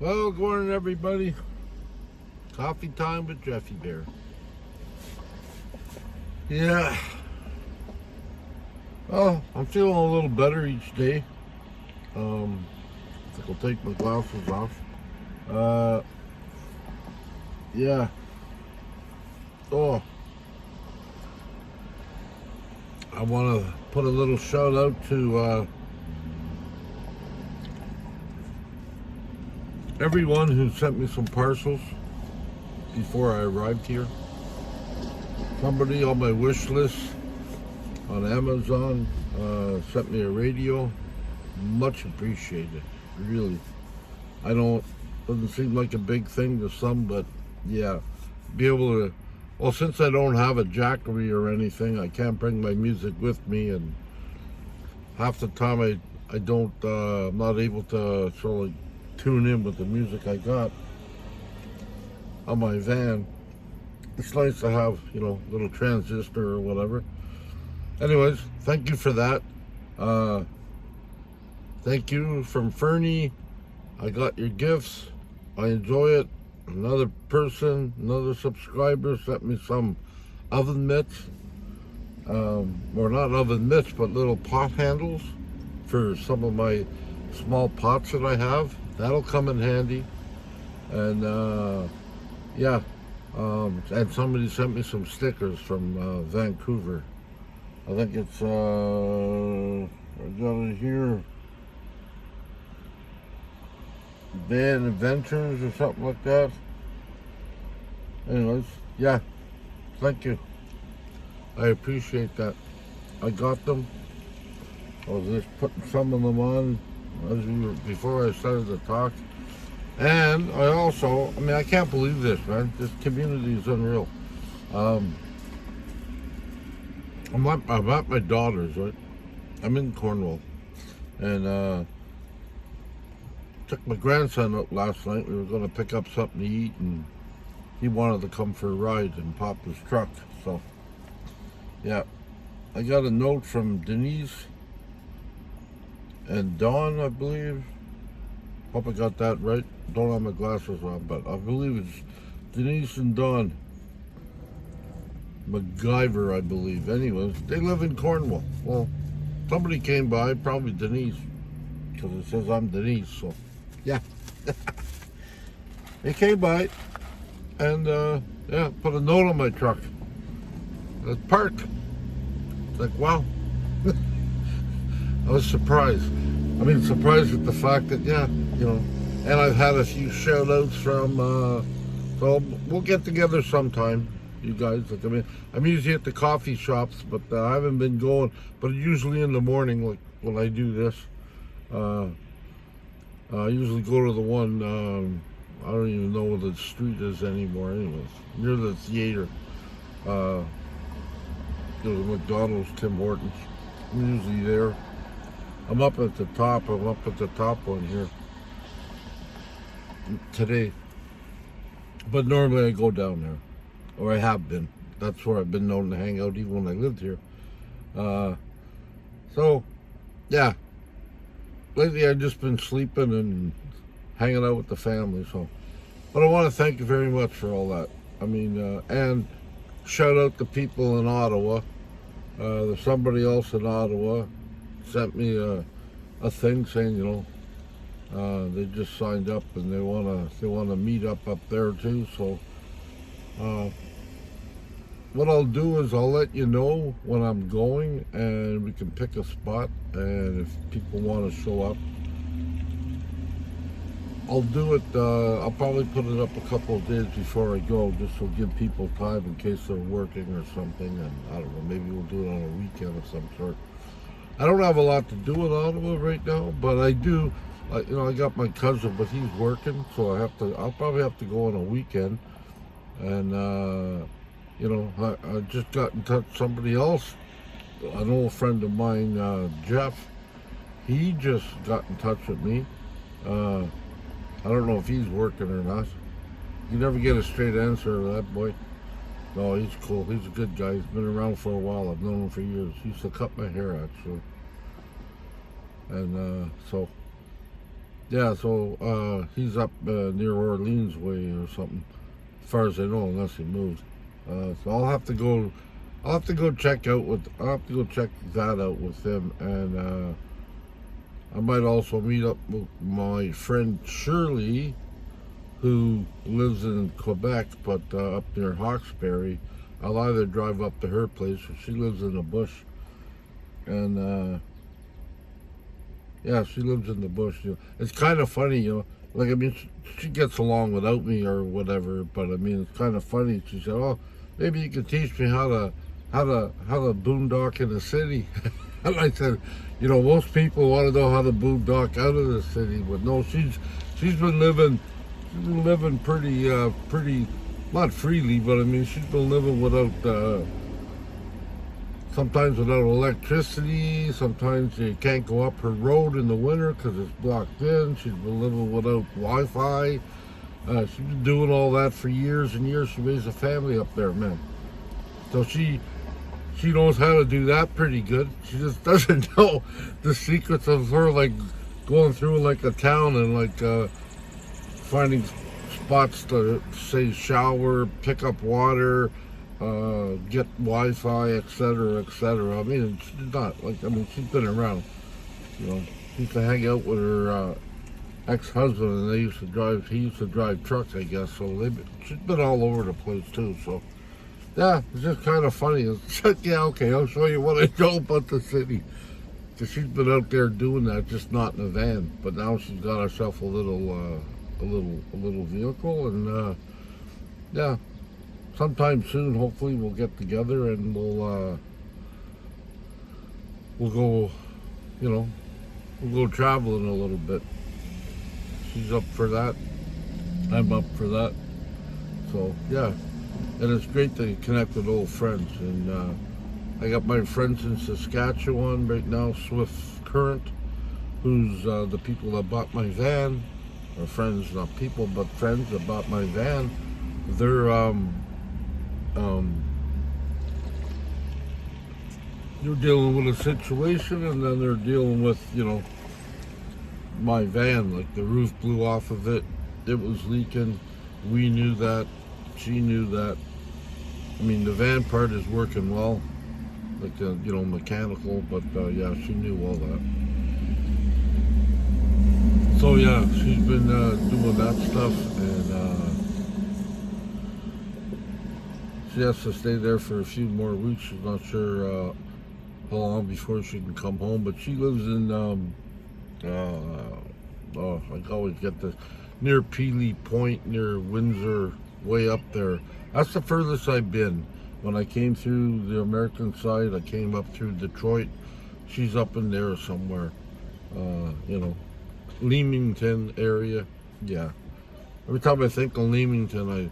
Well, good morning, everybody. Coffee time with Jeffy Bear. Yeah. Well, I'm feeling a little better each day. I think I'll take my glasses off. Uh, yeah. Oh, I want to put a little shout out to everyone who sent me some parcels before I arrived here. Somebody on my wish list on Amazon sent me a radio. Much appreciated, really. I don't, doesn't seem like a big thing to some, but yeah, be able to, well, since I don't have a jackery or anything, I can't bring my music with me, and half the time I don't, I'm not able to sort of tune in with the music I got on my van. It's nice to have, a little transistor or whatever. Anyways, thank you for that. Thank you from Fernie. I got your gifts. I enjoy it. Another subscriber sent me some oven mitts. Or not oven mitts, but little pot handles for some of my small pots that I have. That'll come in handy. And yeah. And somebody sent me some stickers from Vancouver. I think it's, I got it here. Van Adventures or something like that. Anyways, yeah, thank you. I appreciate that. I got them. I was just putting some of them on before I started to talk. And I also, I can't believe this, man. This community is unreal. I'm at my daughter's, right? I'm in Cornwall. And took my grandson up last night. We were going to pick up something to eat, and he wanted to come for a ride and pop his truck. So, yeah. I got a note from Denise and Dawn, I believe. Hope I got that right. Don't have my glasses on, but I believe it's Denise and Dawn MacGyver, I believe. Anyways, they live in Cornwall. Well, somebody came by, probably Denise, because it says I'm Denise, so yeah. They came by and yeah, put a note on my truck. It's parked. It's like, wow. I was surprised. Surprised at the fact that, yeah, and I've had a few shout outs from, so we'll get together sometime, you guys. I'm usually at the coffee shops, but I haven't been going, but usually in the morning, like when I do this, I usually go to the one, I don't even know where the street is anymore, anyways, near the theater. Go to McDonald's, Tim Hortons. I'm usually there. I'm up at the top one here today. But normally I go down there, or I have been. That's where I've been known to hang out even when I lived here. So, yeah. Lately I've just been sleeping and hanging out with the family. So, but I want to thank you very much for all that. And shout out to people in Ottawa. There's somebody else in Ottawa sent me a thing saying, they just signed up and they wanna meet up there too. So what I'll do is I'll let you know when I'm going, and we can pick a spot. And if people want to show up, I'll do it. I'll probably put it up a couple of days before I go, just to give people time in case they're working or something. And I don't know, maybe we'll do it on a weekend of some sort. I don't have a lot to do in Ottawa right now, but I do. I got my cousin, but he's working, so I'll probably have to go on a weekend. And I just got in touch with somebody else, an old friend of mine, Jeff. He just got in touch with me. I don't know if he's working or not. You never get a straight answer to that boy. No, he's cool. He's a good guy. He's been around for a while. I've known him for years. He used to cut my hair, actually. And so, Yeah, so he's up near Orleans way or something, as far as I know, unless he moved. So I'll have to go. I'll have to go check out with. I'll have to go check that out with him, and I might also meet up with my friend Shirley, who lives in Quebec, but up near Hawkesbury. I'll either drive up to her place, or she lives in the bush, and yeah, she lives in the bush. It's kind of funny, Like I mean, she gets along without me or whatever, but I mean, it's kind of funny. She said, "Oh, maybe you could teach me how to boondock in the city." And I said, most people want to know how to boondock out of the city, but no, she's been living pretty not freely, but I mean, she's been living without. Sometimes without electricity, sometimes you can't go up her road in the winter because it's blocked in. She's been living without Wi-Fi. She's been doing all that for years and years. She raised a family up there, man. So she knows how to do that pretty good. She just doesn't know the secrets of her, like going through like a town and like finding spots to say shower, pick up water, get Wi-Fi, etc., etc. I mean, she's not like, I mean, she's been around. She used to hang out with her ex-husband, and he used to drive trucks, I guess. So she's been all over the place too. So yeah, it's just kind of funny. It's like, yeah, okay, I'll show you what I know about the city. Cause she's been out there doing that, just not in a van. But now she's got herself a little vehicle, and yeah. Sometime soon, hopefully, we'll get together and we'll go, we'll go traveling a little bit. She's up for that. I'm up for that. So yeah, and it's great to connect with old friends. And I got my friends in Saskatchewan right now, Swift Current, who's the people that bought my van, or friends, not people, but friends that bought my van. They're dealing with a situation, and then they're dealing with, my van. Like the roof blew off of it. It was leaking. We knew that. She knew that. I mean, the van part is working well, like the, mechanical, but yeah, she knew all that. So yeah, she's been doing that stuff, and she has to stay there for a few more weeks. She's not sure how long before she can come home, but she lives in I always get this, near Peely Point, near Windsor, way up there. That's the furthest I've been. When I came through the American side, I came up through Detroit. She's up in there somewhere, Leamington area. Yeah. Every time I think of Leamington,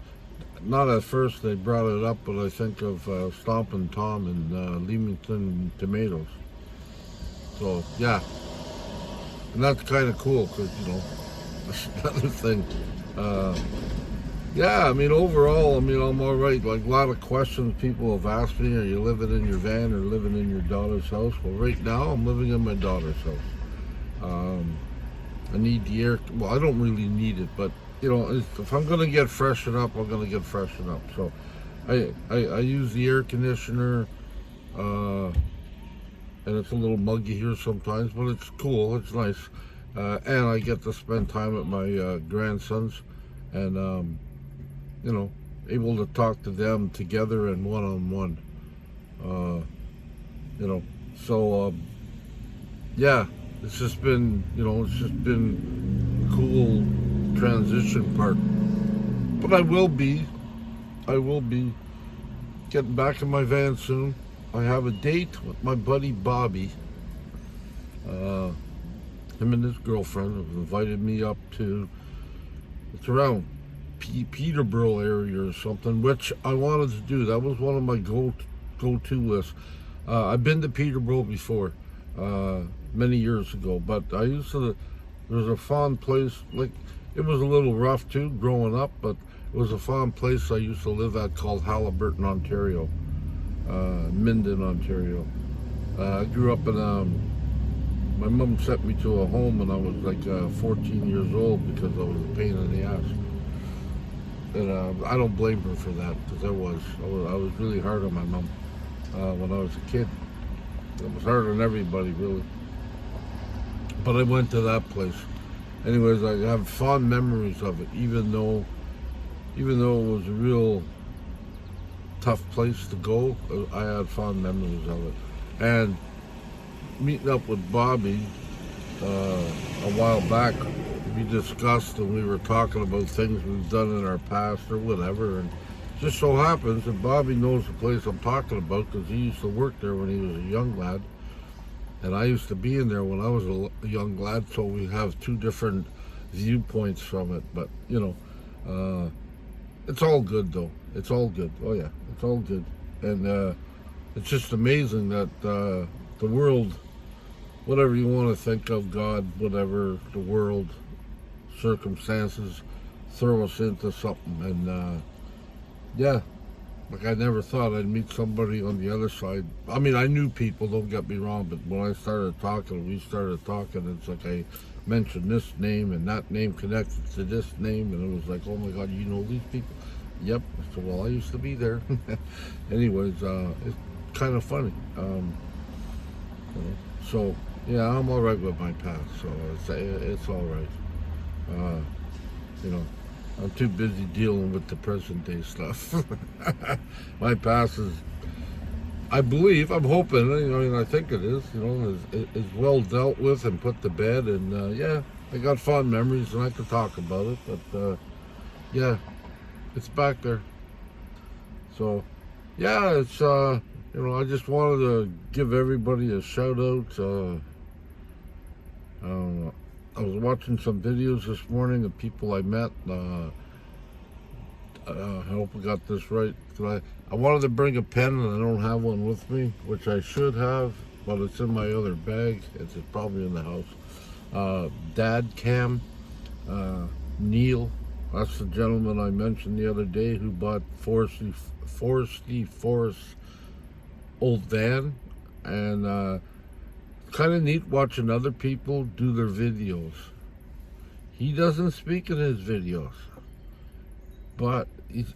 not at first they brought it up, but I think of Stompin' Tom and Leamington tomatoes. So yeah, and that's kind of cool because that's another thing. Yeah, I mean overall, I'm all right. Like a lot of questions people have asked me: are you living in your van or living in your daughter's house? Well, right now I'm living in my daughter's house. I need the air. Well, I don't really need it, but if I'm gonna get freshened up, I'm gonna get freshened up. So I use the air conditioner, and it's a little muggy here sometimes, but it's cool. It's nice, and I get to spend time with my grandsons, and able to talk to them together and one-on-one. So yeah, it's just been a cool transition part. But I will be getting back in my van soon. I have a date with my buddy Bobby. Him and his girlfriend have invited me up to, it's around Peterborough area or something, which I wanted to do. That was one of my go-to lists. I've been to Peterborough before, many years ago, but there's a fond place, like, it was a little rough too growing up, but it was a fond place I used to live at called Haliburton, Ontario, Minden, Ontario. I grew up in My mom sent me to a home when I was like 14 years old because I was a pain in the ass. And I don't blame her for that because I was really hard on my mom when I was a kid. It was hard on everybody, really. But I went to that place. Anyways, I have fond memories of it, even though it was a real tough place to go. I had fond memories of it. And meeting up with Bobby a while back, we discussed and we were talking about things we've done in our past or whatever. And just so happens that Bobby knows the place I'm talking about because he used to work there when he was a young lad. And I used to be in there when I was a young lad, so we have two different viewpoints from it. But, it's all good, though. It's all good. Oh, yeah, it's all good. And it's just amazing that the world, whatever you want to think of, God, whatever, the world, circumstances, throw us into something. And, yeah. Like, I never thought I'd meet somebody on the other side. I mean, I knew people, don't get me wrong, but when I started talking, we started talking, it's like I mentioned this name and that name connected to this name, and it was like, oh my God, you know these people? Yep. So, well, I used to be there. Anyways, it's kind of funny. So, yeah, I'm all right with my past, so it's all right. I'm too busy dealing with the present day stuff. My past is, I'm hoping, I think it is, is well dealt with and put to bed. And yeah, I got fond memories and I could talk about it, but yeah, it's back there. So yeah, it's, I just wanted to give everybody a shout out. I was watching some videos this morning of people I met. I hope I got this right. I wanted to bring a pen and I don't have one with me, which I should have, but it's in my other bag. It's probably in the house. Dad Cam, Neil, that's the gentleman I mentioned the other day who bought Forest's old van. And kind of neat watching other people do their videos. He doesn't speak in his videos, but he's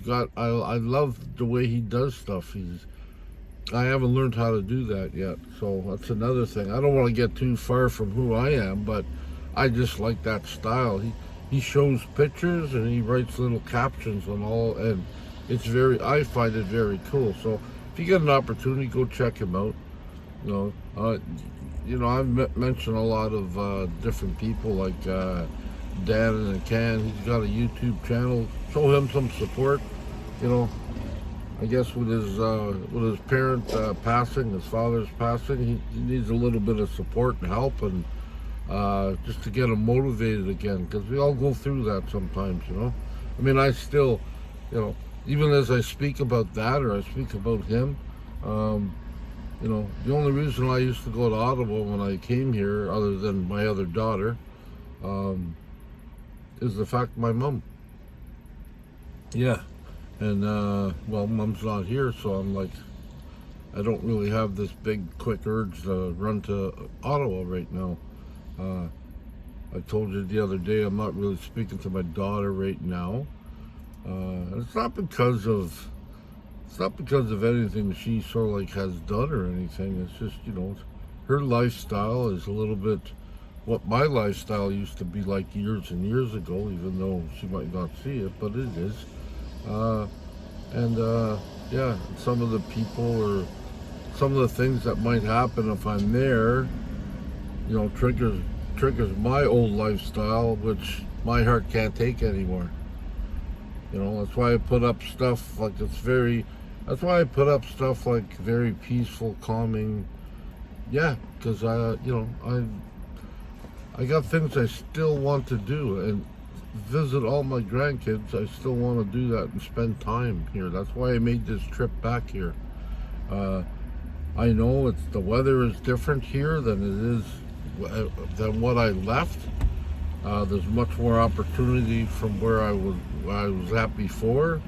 got. I love the way he does stuff. I haven't learned how to do that yet, so that's another thing. I don't want to get too far from who I am, but I just like that style. He shows pictures and he writes little captions on all, and I find it very cool. So if you get an opportunity, go check him out. I've mentioned a lot of different people like Dan in a Can. He's got a YouTube channel. Show him some support. I guess with his parent passing, his father's passing, he needs a little bit of support and help, and just to get him motivated again, because we all go through that sometimes. I mean, I still, even as I speak about that or I speak about him. The only reason I used to go to Ottawa when I came here, other than my other daughter, is the fact my mom. Yeah. And, mom's not here, so I'm like, I don't really have this big, quick urge to run to Ottawa right now. I told you the other day I'm not really speaking to my daughter right now. And it's not because of anything she sort of like has done or anything. It's just, her lifestyle is a little bit what my lifestyle used to be like years and years ago, even though she might not see it, but it is. Yeah, some of the people or some of the things that might happen if I'm there, triggers my old lifestyle, which my heart can't take anymore. That's why I put up stuff like very peaceful, calming. Yeah, because I got things I still want to do and visit all my grandkids. I still want to do that and spend time here. That's why I made this trip back here. I know the weather is different here than it is than what I left. There's much more opportunity from where I was at before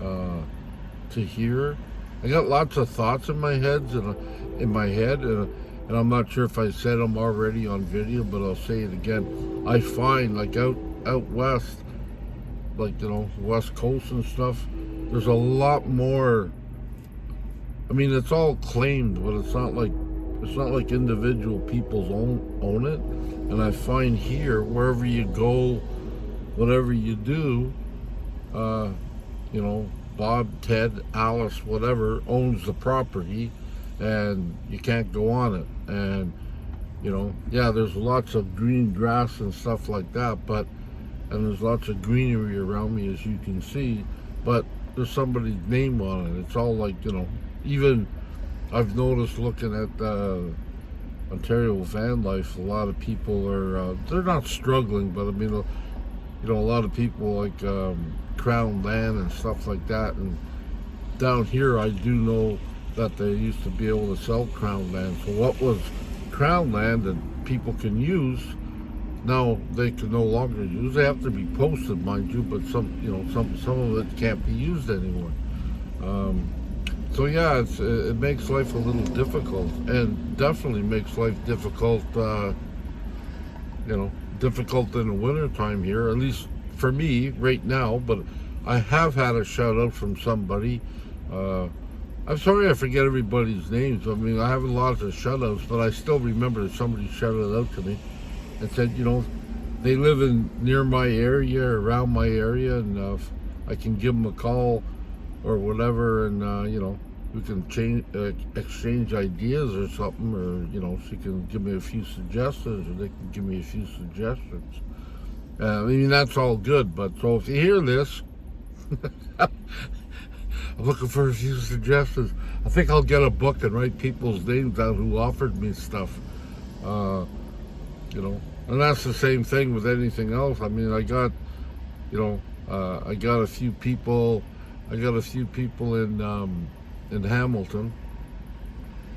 to here. I got lots of thoughts in my head, and and I'm not sure if I said them already on video, but I'll say it again. I find like out west, like West Coast and stuff, there's a lot more. I mean, it's all claimed, but it's not like individual people's own it. And I find here, wherever you go, whatever you do, Bob, Ted, Alice, whatever owns the property, and you can't go on it. And there's lots of green grass and stuff like that, and there's lots of greenery around me, as you can see, but there's somebody's name on it. It's all like, even I've noticed looking at Ontario van life, a lot of people are, they're not struggling, but I mean, a lot of people like Crown Land and stuff like that. And down here, I do know that they used to be able to sell Crown Land. So what was Crown Land that people can use, now they can no longer use. They have to be posted, mind you, but some of it can't be used anymore. So yeah, it makes life a little difficult, and definitely makes life difficult. Difficult in the winter time here, at least for me right now. But I have had a shout out from somebody. I'm sorry I forget everybody's names. I mean, I have lots of shout outs, but I still remember that somebody shouted out to me and said, they live near my area, around my area, and I can give them a call or whatever, and we can exchange ideas or something, or she can give me a few suggestions, or they can give me a few suggestions. I mean, that's all good, but so if you hear this, I'm looking for a few suggestions. I think I'll get a book and write people's names down who offered me stuff. And that's the same thing with anything else. I mean, I got a few people. I got a few people in Hamilton,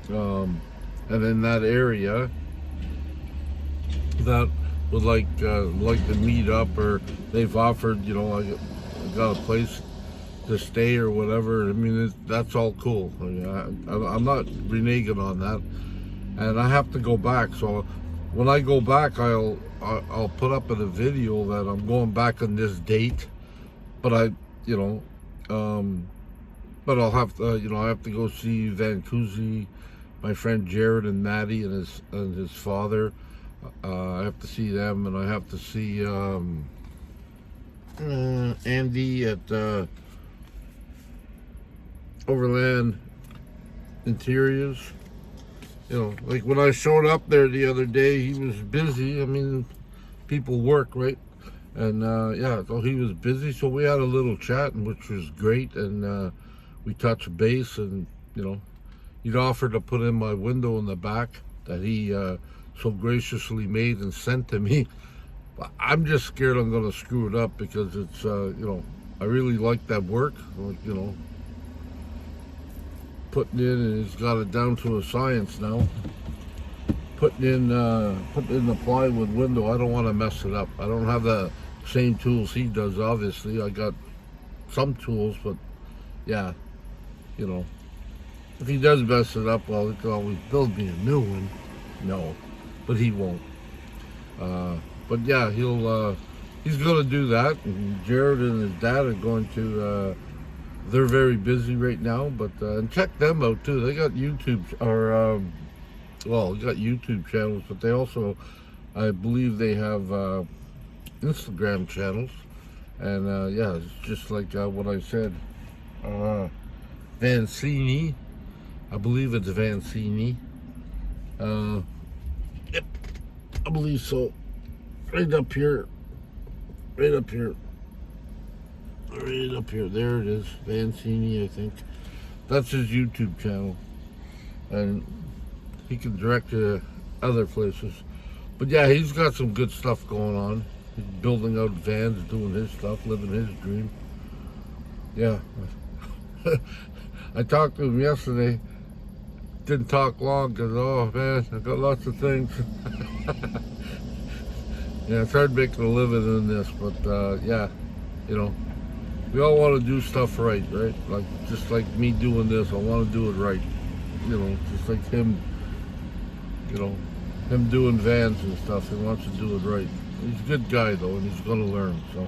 and in that area that would like to meet up, or they've offered. I got a place to stay or whatever. I mean, that's all cool. I mean, I'm not reneging on that, and I have to go back. So when I go back, I'll put up in a video that I'm going back on this date, but but I'll have to, I have to go see Van Kuzi, my friend Jared and Maddie and his father. I have to see them, and I have to see Andy at Overland Interiors. Like when I showed up there the other day, he was busy. I mean, people work, right? And so he was busy, so we had a little chat, which was great, and we touched base, and he'd offered to put in my window in the back that he so graciously made and sent to me. I'm just scared I'm going to screw it up, because it's I really like that work, putting in, and he's got it down to a science now. Putting in the plywood window, I don't want to mess it up. I don't have the same tools he does, obviously. I got some tools, but yeah, if he does mess it up, well, he can always build me a new one. No, but he won't. But yeah, he's going to do that. And Jared and his dad are going to, they're very busy right now, but and check them out too. They got YouTube, or got YouTube channels, but they also, I believe they have Instagram channels. And it's just like what I said, Vancini, I believe it's Vancini. Yep, I believe so. Right up here. There it is, Vancini, I think. That's his YouTube channel, and he can direct you to other places. But yeah, he's got some good stuff going on. He's building out vans, doing his stuff, living his dream. Yeah. I talked to him yesterday. Didn't talk long, because, oh man, I got lots of things. Yeah, it's hard making a living in this, but we all want to do stuff right? Like, just like me doing this, I want to do it right. Just like him you know, him doing vans and stuff. He wants to do it right. He's a good guy though, and he's going to learn. So,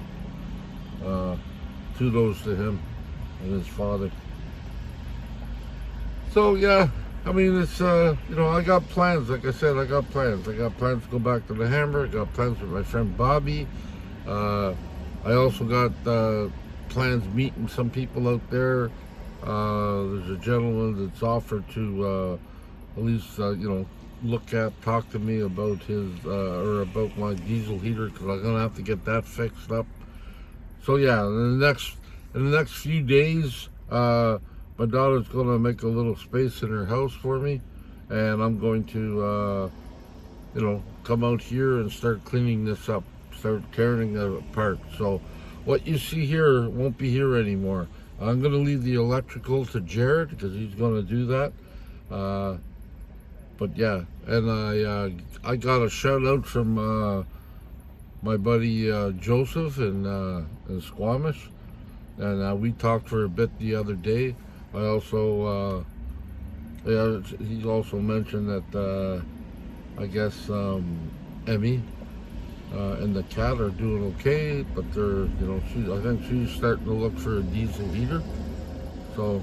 kudos to him and his father. So yeah, I mean it's I got plans. Like I said, I got plans. I got plans to go back to the Hammer. I got plans with my friend Bobby. I also got plans meeting some people out there. There's a gentleman that's offered to at least talk to me about his or about my diesel heater, because I'm gonna have to get that fixed up. So yeah, in the next few days, my daughter's gonna make a little space in her house for me, and I'm going to come out here and start cleaning this up, start tearing it apart. So what you see here won't be here anymore. I'm gonna leave the electrical to Jared because he's gonna do that. But yeah, and I got a shout out from my buddy Joseph in Squamish, and we talked for a bit the other day. I also he also mentioned that I guess Emmy and the cat are doing okay, but they're I think she's starting to look for a diesel heater. So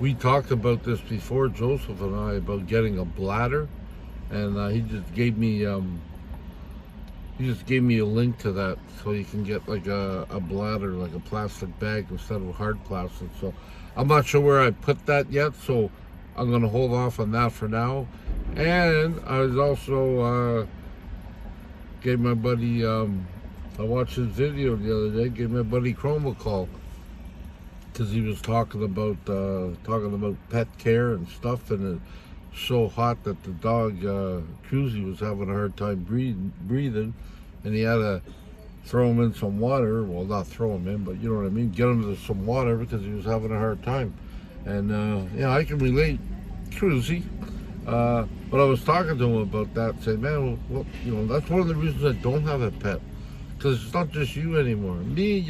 we talked about this before, Joseph and I, about getting a bladder, and he just gave me a link to that, so you can get like a bladder, like a plastic bag instead of hard plastic. So I'm not sure where I put that yet, so I'm gonna hold off on that for now. And I was also gave my buddy I watched his video the other day. Gave my buddy Chrome a call because he was talking about pet care and stuff, and it's so hot that the dog Cruzy was having a hard time breathing, and he had to throw him in some water. Well, not throw him in, but you know what I mean. Get him to some water because he was having a hard time. And I can relate, Cruzy. But I was talking to him about that, saying, man, well, that's one of the reasons I don't have a pet, because it's not just you anymore. Me,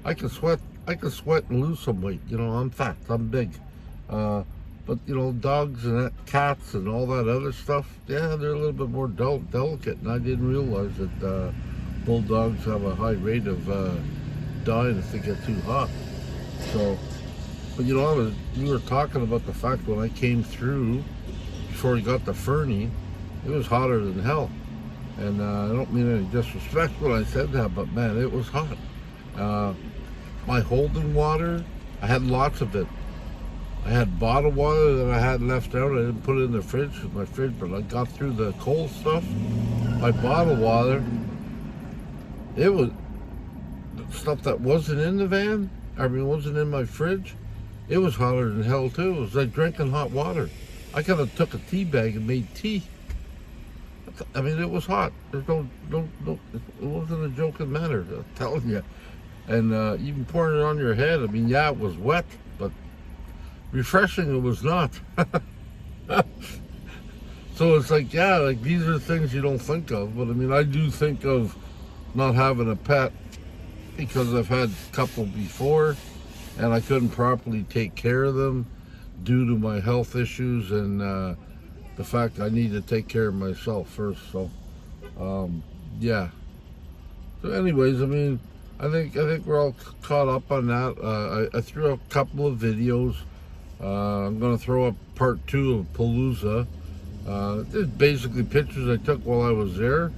I can sweat and lose some weight. I'm fat, I'm big. But dogs and cats and all that other stuff, yeah, they're a little bit more delicate. And I didn't realize that bulldogs have a high rate of dying if they get too hot. So, but we were talking about the fact when I came through before he got the Fernie, it was hotter than hell. And I don't mean any disrespect when I said that, but man, it was hot. My holding water, I had lots of it. I had bottled water that I had left out. I didn't put it in the fridge, but I got through the cold stuff. My bottled water, it was stuff that wasn't in the van. Wasn't in my fridge. It was hotter than hell too. It was like drinking hot water. I could have took a tea bag and made tea. It was hot. There's no, it wasn't a joking matter, I'm telling you. And even pouring it on your head, it was wet, but refreshing it was not. So it's like, these are things you don't think of. But I do think of not having a pet because I've had a couple before, and I couldn't properly take care of them due to my health issues and the fact I need to take care of myself first. So, yeah. So, anyways, I think we're all caught up on that. I threw a couple of videos. I'm gonna throw up part 2 of Palooza. It's basically pictures I took while I was there.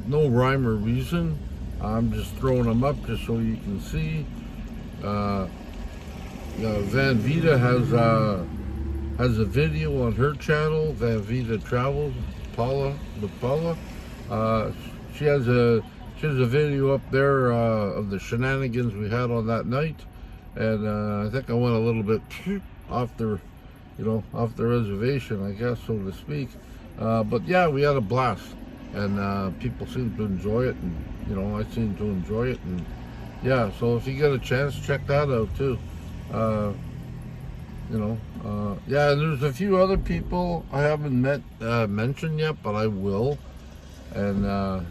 No rhyme or reason. I'm just throwing them up just so you can see. Van Vita has a video on her channel, Van Vita Travels, Paula. She has a video up there of the shenanigans we had on that night, and I think I went a little bit off the reservation, I guess, so to speak. But yeah, we had a blast, and people seem to enjoy it, and I seem to enjoy it, and yeah. So if you get a chance, check that out too. Yeah, and there's a few other people I haven't mentioned yet, but I will, and I'm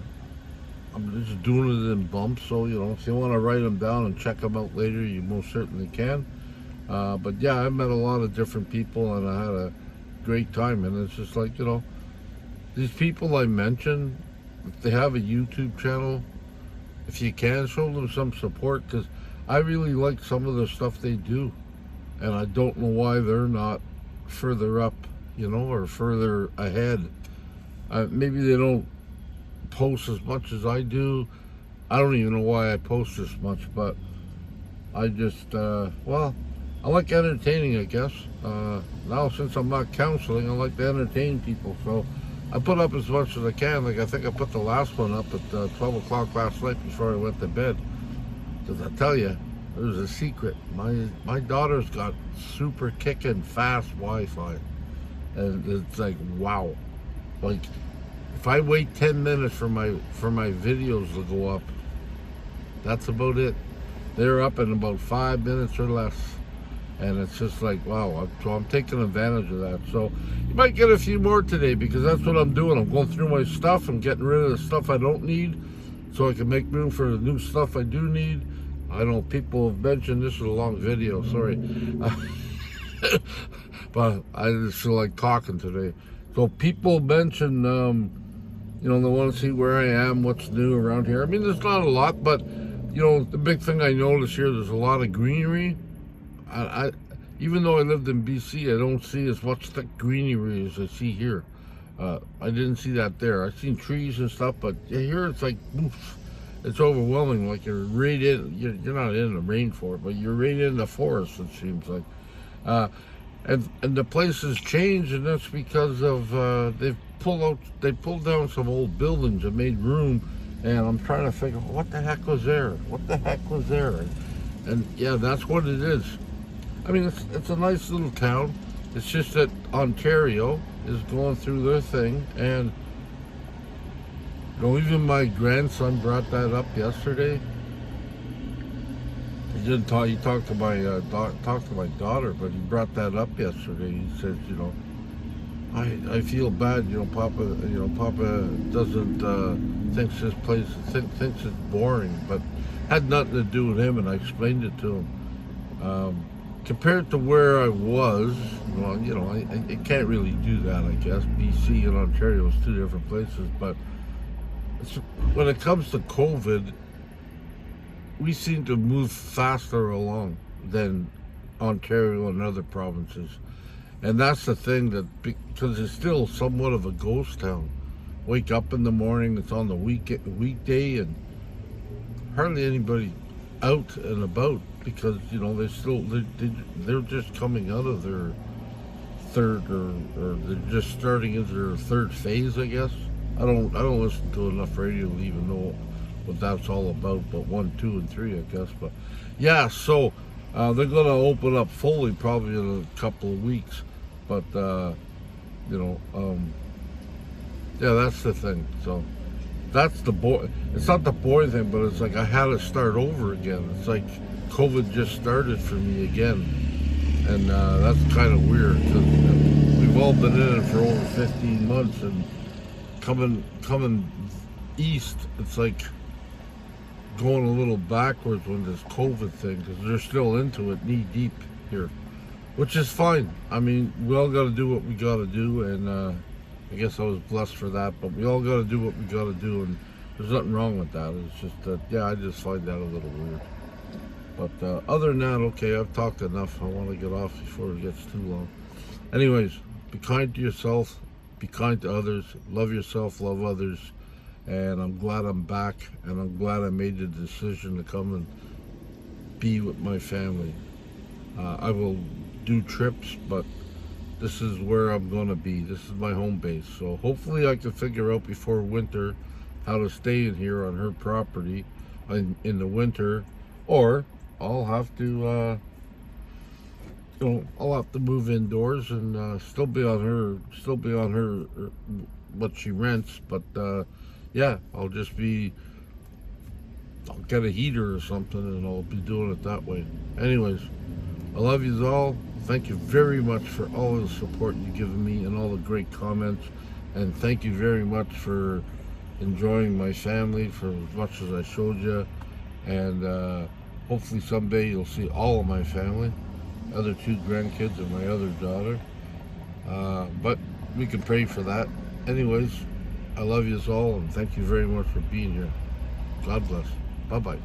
just doing it in bumps. So if you want to write them down and check them out later, you most certainly can. But yeah, I met a lot of different people, and I had great time. And it's just like, these people I mentioned, if they have a YouTube channel, if you can, show them some support, because I really like some of the stuff they do. And I don't know why they're not further up, or further ahead. Maybe they don't post as much as I do. I don't even know why I post this much, but I just, I like entertaining, I guess. Now, since I'm not counseling, I like to entertain people. So I put up as much as I can. Like, I think I put the last one up at 12 o'clock last night before I went to bed. Because I tell you, there's a secret. My daughter's got super kicking fast Wi-Fi. And it's like, wow. Like, if I wait 10 minutes for my videos to go up, that's about it. They're up in about 5 minutes or less. And it's just like, wow. So I'm taking advantage of that. So you might get a few more today, because that's what I'm doing. I'm going through my stuff. I'm getting rid of the stuff I don't need so I can make room for the new stuff I do need. I know people have mentioned, this is a long video, sorry. But I just feel like talking today. So people mention, they want to see where I am, what's new around here. I mean, there's not a lot, but, the big thing I notice here, there's a lot of greenery. I even though I lived in BC, I don't see as much thick greenery as I see here. I didn't see that there. I've seen trees and stuff, but here it's like, oof, it's overwhelming. Like you're right in, you're not in the rainforest, but you're right in the forest, it seems like. And the place has changed, and that's because of they pulled down some old buildings and made room. And I'm trying to figure out what the heck was there. What the heck was there? And yeah, that's what it is. I mean, it's a nice little town. It's just that Ontario is going through their thing, and even my grandson brought that up yesterday. He didn't talk. He talked to my daughter, but he brought that up yesterday. He says, I feel bad. Papa doesn't thinks this place thinks it's boring, but had nothing to do with him. And I explained it to him. Compared to where I was, I can't really do that. I guess BC and Ontario is two different places, but when it comes to COVID, we seem to move faster along than Ontario and other provinces. And that's the thing, that because it's still somewhat of a ghost town. Wake up in the morning, it's on the weekday, and hardly anybody out and about, because they're just coming out of their third, or they're just starting into their third phase, I guess. I don't listen to enough radio to even know what that's all about, but 1, 2, and 3, I guess. But yeah, so they're going to open up fully probably in a couple of weeks. But yeah, that's the thing. So that's it's not the boring thing, but it's like I had to start over again. It's like COVID just started for me again, and that's kind of weird, because we've all been in it for over 15 months, and coming east, it's like going a little backwards when this COVID thing, because they're still into it knee deep here, which is fine. I mean, we all got to do what we got to do, and I guess I was blessed for that, but we all got to do what we got to do, and there's nothing wrong with that. It's just that, yeah, I just find that a little weird. But other than that, okay, I've talked enough. I want to get off before it gets too long. Anyways, be kind to yourself, be kind to others, love yourself, love others, and I'm glad I'm back, and I'm glad I made the decision to come and be with my family. I will do trips, but this is where I'm going to be. This is my home base. So hopefully I can figure out before winter how to stay in here on her property in the winter, or I'll have to I'll have to move indoors and still be on her what she rents, but yeah, I'll get a heater or something, and I'll be doing it that way. Anyways, I love you all. Thank you very much for all the support you've given me and all the great comments, and thank you very much for enjoying my family for as much as I showed you, and hopefully someday you'll see all of my family, other 2 grandkids and my other daughter. But we can pray for that. Anyways, I love you all, and thank you very much for being here. God bless. Bye-bye.